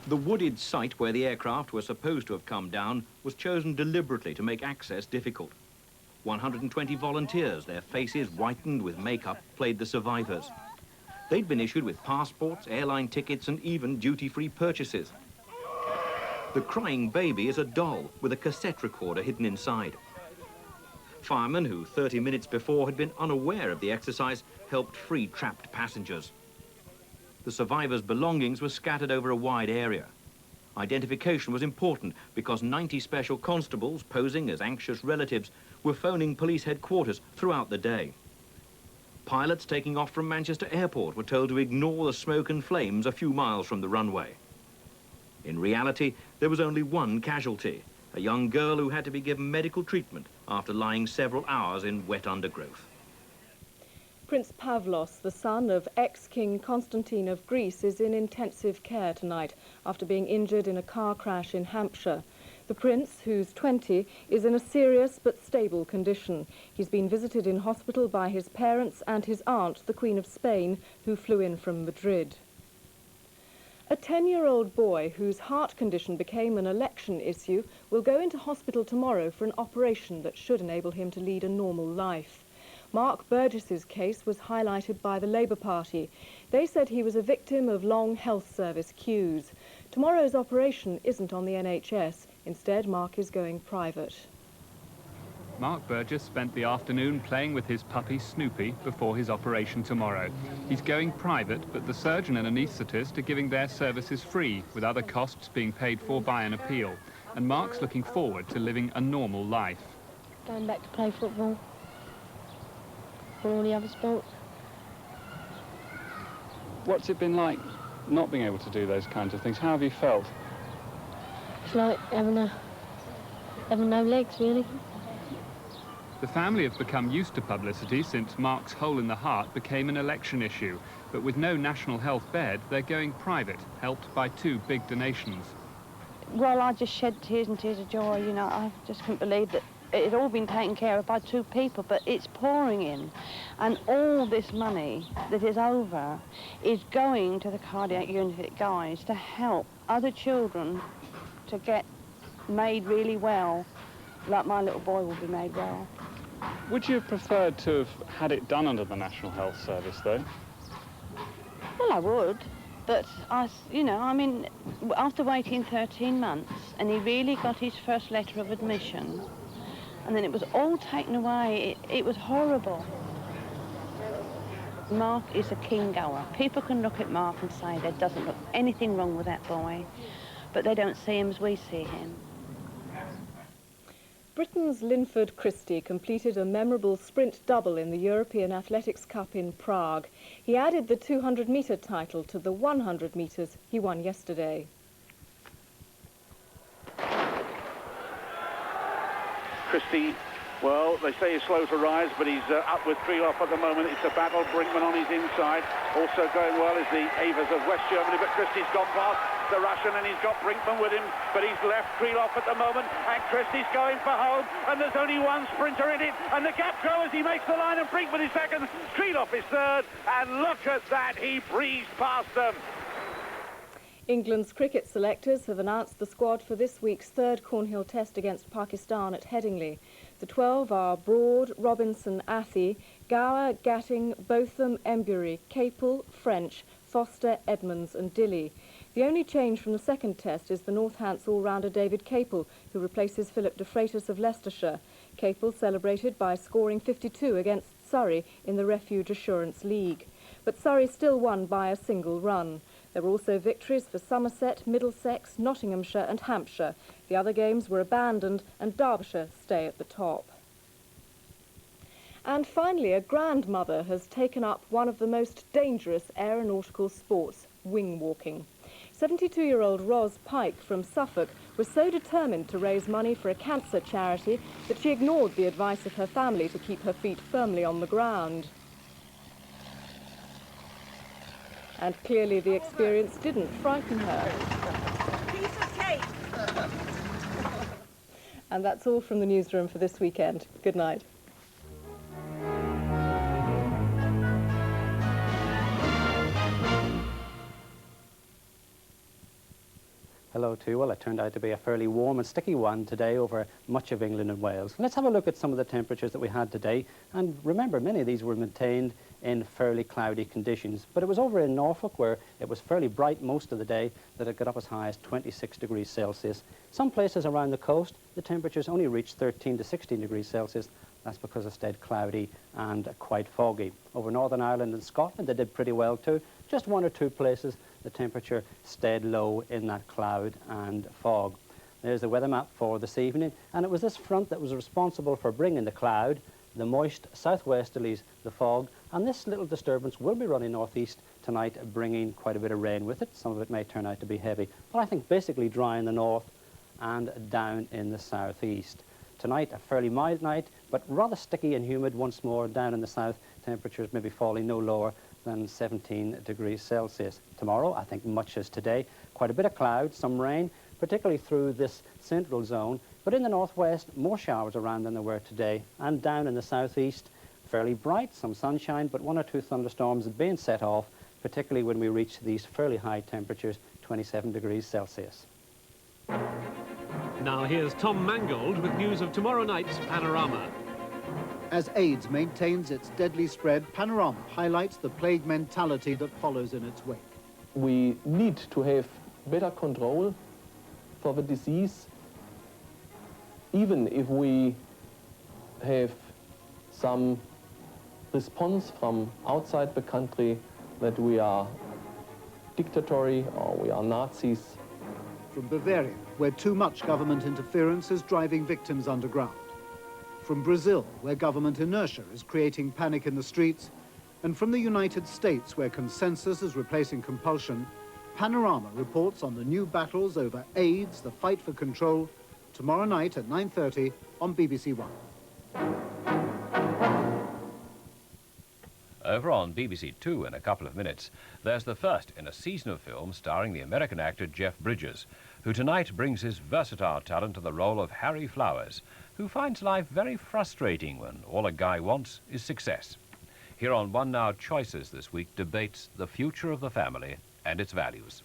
The wooded site where the aircraft were supposed to have come down was chosen deliberately to make access difficult. 120 volunteers, their faces whitened with makeup, played the survivors. They'd been issued with passports, airline tickets, and even duty-free purchases. The crying baby is a doll with a cassette recorder hidden inside. Firemen who 30 minutes before had been unaware of the exercise helped free trapped passengers. The survivors' belongings were scattered over a wide area. Identification was important because 90 special constables posing as anxious relatives were phoning police headquarters throughout the day. Pilots taking off from Manchester Airport were told to ignore the smoke and flames a few miles from the runway. In reality, there was only one casualty, a young girl who had to be given medical treatment after lying several hours in wet undergrowth. Prince Pavlos, the son of ex-King Constantine of Greece, is in intensive care tonight after being injured in a car crash in Hampshire. The prince, who's 20, is in a serious but stable condition. He's been visited in hospital by his parents and his aunt, the Queen of Spain, who flew in from Madrid. A 10-year-old boy whose heart condition became an election issue will go into hospital tomorrow for an operation that should enable him to lead a normal life. Mark Burgess's case was highlighted by the Labour Party. They said he was a victim of long health service queues. Tomorrow's operation isn't on the NHS. Instead, Mark is going private. Mark Burgess spent the afternoon playing with his puppy Snoopy before his operation tomorrow. He's going private, but the surgeon and anaesthetist are giving their services free, with other costs being paid for by an appeal. And Mark's looking forward to living a normal life. Going back to play football for all the other sports. What's it been like not being able to do those kinds of things? How have you felt? It's like having no legs, really. The family have become used to publicity since Mark's hole in the heart became an election issue. But with no national health bed, they're going private, helped by 2 big donations. Well, I just shed tears and tears of joy, you know. I just couldn't believe that it had all been taken care of by 2 people, but it's pouring in. And all this money that is over is going to the cardiac unit guys to help other children to get made really well, like my little boy will be made well. Would you have preferred to have had it done under the National Health Service, though? Well, I would, but you know, I mean, after waiting 13 months, and he really got his first letter of admission, and then it was all taken away. It was horrible. Mark is a king goer. People can look at Mark and say there doesn't look anything wrong with that boy, but they don't see him as we see him. Britain's Linford Christie completed a memorable sprint double in the European Athletics Cup in Prague. He added the 200-metre title to the 100 metres he won yesterday. Christie, well, they say he's slow to rise, but he's up with Krylov at the moment. It's a battle. Brinkman on his inside. Also going well is the Avers of West Germany, but Christie's gone past the Russian, and he's got Brinkman with him, but he's left Krylov at the moment, and Christie's going for home, and there's only one sprinter in it, and the gap grows. He makes the line, and Brinkman is second. Krylov is third, and look at that, he breezed past them. England's cricket selectors have announced the squad for this week's 3rd Cornhill Test against Pakistan at Headingley. The 12 are Broad, Robinson, Athey, Gower, Gatting, Botham, Embury, Capel, French, Foster, Edmonds and Dilley. The only change from the 2nd Test is the Northants all-rounder David Capel, who replaces Philip de Freitas of Leicestershire. Capel celebrated by scoring 52 against Surrey in the Refuge Assurance League. But Surrey still won by a single run. There were also victories for Somerset, Middlesex, Nottinghamshire and Hampshire. The other games were abandoned and Derbyshire stay at the top. And finally, a grandmother has taken up one of the most dangerous aeronautical sports, wing walking. 72-year-old Ros Pike from Suffolk was so determined to raise money for a cancer charity that she ignored the advice of her family to keep her feet firmly on the ground. And clearly the experience didn't frighten her. Piece of cake. And that's all from the newsroom for this weekend. Good night. Hello to you. Well, it turned out to be a fairly warm and sticky one today over much of England and Wales. Let's have a look at some of the temperatures that we had today. And remember, many of these were maintained in fairly cloudy conditions. But it was over in Norfolk, where it was fairly bright most of the day, that it got up as high as 26 degrees Celsius. Some places around the coast, the temperatures only reached 13 to 16 degrees Celsius. That's because it stayed cloudy and quite foggy. Over Northern Ireland and Scotland, they did pretty well too. Just 1 or 2 places, the temperature stayed low in that cloud and fog. There's the weather map for this evening, and it was this front that was responsible for bringing the cloud, the moist southwesterlies, the fog, and this little disturbance will be running northeast tonight, bringing quite a bit of rain with it. Some of it may turn out to be heavy, but I think basically dry in the north and down in the southeast. Tonight, a fairly mild night, but rather sticky and humid once more down in the south. Temperatures may be falling no lower than 17 degrees Celsius. Tomorrow, I think much as today, quite a bit of cloud, some rain, particularly through this central zone. But in the northwest, more showers around than there were today. And down in the southeast, fairly bright, some sunshine, but 1 or 2 thunderstorms being set off, particularly when we reach these fairly high temperatures, 27 degrees Celsius. Now here's Tom Mangold with news of tomorrow night's Panorama. As AIDS maintains its deadly spread, Panorama highlights the plague mentality that follows in its wake. We need to have better control for the disease, even if we have some response from outside the country that we are dictatorial or we are Nazis. From Bavaria, where too much government interference is driving victims underground. From Brazil, where government inertia is creating panic in the streets. And from the United States, where consensus is replacing compulsion, Panorama reports on the new battles over AIDS, the fight for control, tomorrow night at 9:30 on BBC One. Over on BBC Two in a couple of minutes, there's the first in a season of films starring the American actor Jeff Bridges, who tonight brings his versatile talent to the role of Harry Flowers, who finds life very frustrating when all a guy wants is success. Here on One Now Choices this week debates the future of the family and its values.